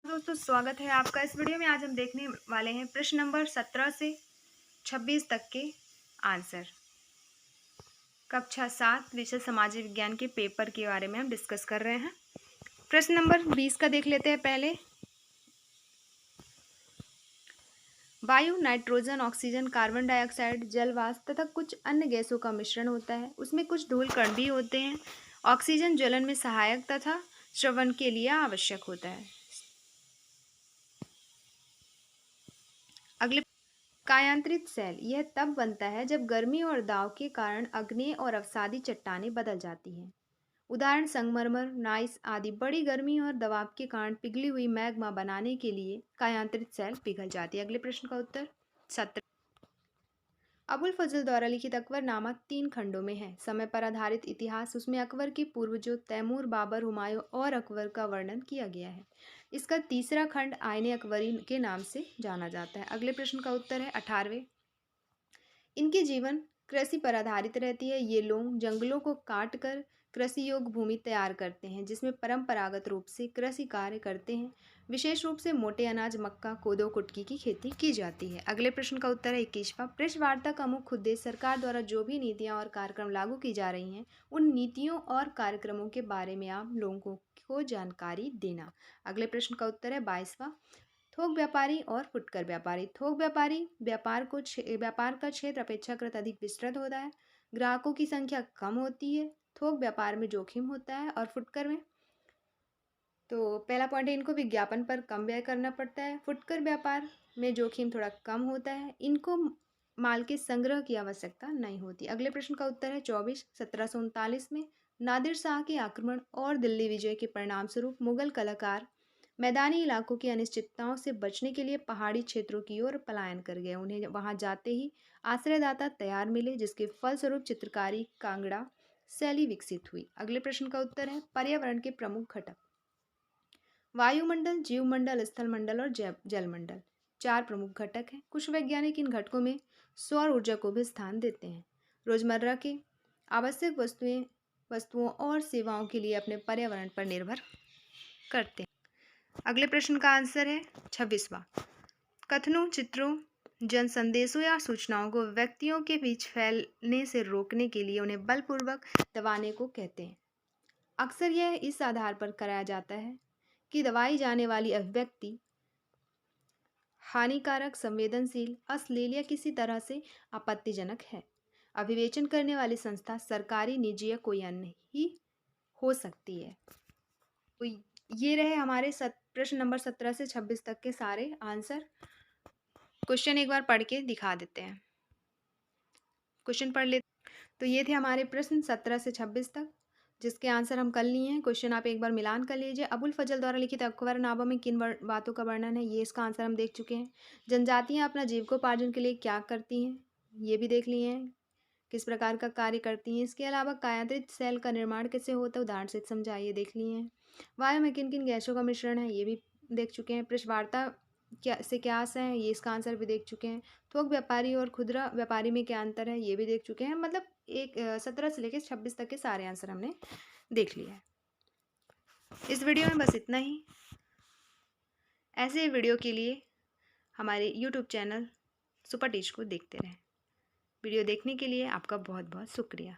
दोस्तों, स्वागत है आपका इस वीडियो में। आज हम देखने वाले हैं प्रश्न नंबर 17 से 26 तक के आंसर। कक्षा 7 विषय सामाजिक विज्ञान के पेपर के बारे में हम डिस्कस कर रहे हैं। प्रश्न नंबर 20 का देख लेते हैं पहले। वायु नाइट्रोजन, ऑक्सीजन, कार्बन डाइऑक्साइड, जल वाष्प तथा कुछ अन्य गैसों का मिश्रण होता है। उसमें कुछ धूल कण भी होते हैं। ऑक्सीजन ज्वलन में सहायक तथा श्वसन के लिए आवश्यक होता है। अगले, कायांतरित सेल यह तब बनता है जब गर्मी और दाब के कारण अग्नेय और अवसादी चट्टानें बदल जाती हैं। उदाहरण संगमरमर, नाइस आदि। बड़ी गर्मी और दबाव के कारण पिघली हुई मैग्मा बनाने के लिए कायांतरित सेल पिघल जाती है। अगले प्रश्न का उत्तर 17। अबुल फजल द्वारा लिखित अकबरनामा 3 खंडों में है। समय पर आधारित इतिहास, उसमें अकबर के पूर्वजों तैमूर, बाबर, हुमायूं और अकबर का वर्णन किया गया है। इसका तीसरा खंड आईने अकबरी के नाम से जाना जाता है। अगले प्रश्न का उत्तर है 18वें। इनकी जीवन कृषि पर आधारित रहती है। ये लोग जंगलों को काट कर कृषि योग्य भूमि तैयार करते हैं, जिसमें परंपरागत रूप से कृषि कार्य करते हैं। विशेष रूप से मोटे अनाज, मक्का, कोदो, कुटकी की खेती की जाती है। अगले प्रश्न का उत्तर है 21वां। प्रेस वार्ता का मुख्य उद्देश्य सरकार द्वारा जो भी नीतियां और कार्यक्रम लागू की जा रही हैं, उन नीतियों और कार्यक्रमों के बारे में आम लोगों को जानकारी देना। अगले प्रश्न का उत्तर है 22वां। थोक व्यापारी और फुटकर व्यापारी। थोक व्यापारी व्यापार का क्षेत्र अपेक्षाकृत अधिक विस्तृत होता है। ग्राहकों की संख्या कम होती है। थोक व्यापार में जोखिम होता है। और फुटकर में, तो पहला पॉइंट है, इनको विज्ञापन पर कम व्यय करना पड़ता है। फुटकर व्यापार में जोखिम थोड़ा कम होता है। इनको माल के संग्रह की आवश्यकता नहीं होती। अगले प्रश्न का उत्तर है 24। 1739 में नादिर शाह के आक्रमण और दिल्ली विजय के परिणाम स्वरूप मुगल कलाकार मैदानी इलाकों की अनिश्चितताओं से बचने के लिए पहाड़ी क्षेत्रों की ओर पलायन कर गए। उन्हें वहां जाते ही आश्रयदाता तैयार मिले, जिसके फलस्वरूप चित्रकारी कांगड़ा शैली विकसित हुई। अगले प्रश्न का उत्तर है पर्यावरण के प्रमुख घटक। वायुमंडल, जीवमंडल, स्थलमंडल और जलमंडल 4 प्रमुख घटक हैं। कुछ वैज्ञानिक इन घटकों में सौर ऊर्जा को भी स्थान देते हैं। रोजमर्रा के आवश्यक वस्तुओं और सेवाओं के लिए अपने पर्यावरण पर निर्भर करते हैं। अगले प्रश्न का आंसर है 26वां। कथनों, चित्रों, जन संदेशों या सूचनाओं को व्यक्तियों के बीच फैलने से रोकने के लिए उन्हें बलपूर्वक दबाने को कहते हैं। अक्सर यह इस आधार पर कराया जाता है कि दबाई जाने वाली अभिव्यक्ति हानिकारक, संवेदनशील, अश्लील या किसी तरह से आपत्तिजनक है। अभिवेचन करने वाली संस्था सरकारी, निजी या कोई अन्य ही हो सकती है। तो ये रहे हमारे प्रश्न नंबर 17 से 26 तक के सारे आंसर। क्वेश्चन एक बार पढ़ के दिखा देते हैं। क्वेश्चन पढ़ लेते। तो ये थे हमारे प्रश्न 17 से 26 तक, जिसके आंसर हम कर लिए हैं। क्वेश्चन आप एक बार मिलान कर लीजिए। अबुल फजल द्वारा लिखित अकबरनामा में किन बातों का वर्णन है, ये इसका आंसर हम देख चुके हैं। जनजातियाँ अपना जीविकोपार्जन के लिए क्या करती हैं, ये भी देख लिए हैं, किस प्रकार का कार्य करती हैं। इसके अलावा कायांतरित सेल का निर्माण कैसे होता है, उदाहरण से समझाइए, देख लिए हैं। वायु में किन किन गैसों का मिश्रण है, ये भी देख चुके हैं। प्रश्न वार्ता क्या आशय है, ये इसका आंसर भी देख चुके हैं। थोक व्यापारी और खुदरा व्यापारी में क्या अंतर है, ये भी देख चुके हैं। मतलब 17 से लेकर 26 तक के सारे आंसर हमने देख लिया है। इस वीडियो में बस इतना ही। ऐसे वीडियो के लिए हमारे YouTube चैनल सुपर टीच को देखते रहें। वीडियो देखने के लिए आपका बहुत बहुत शुक्रिया।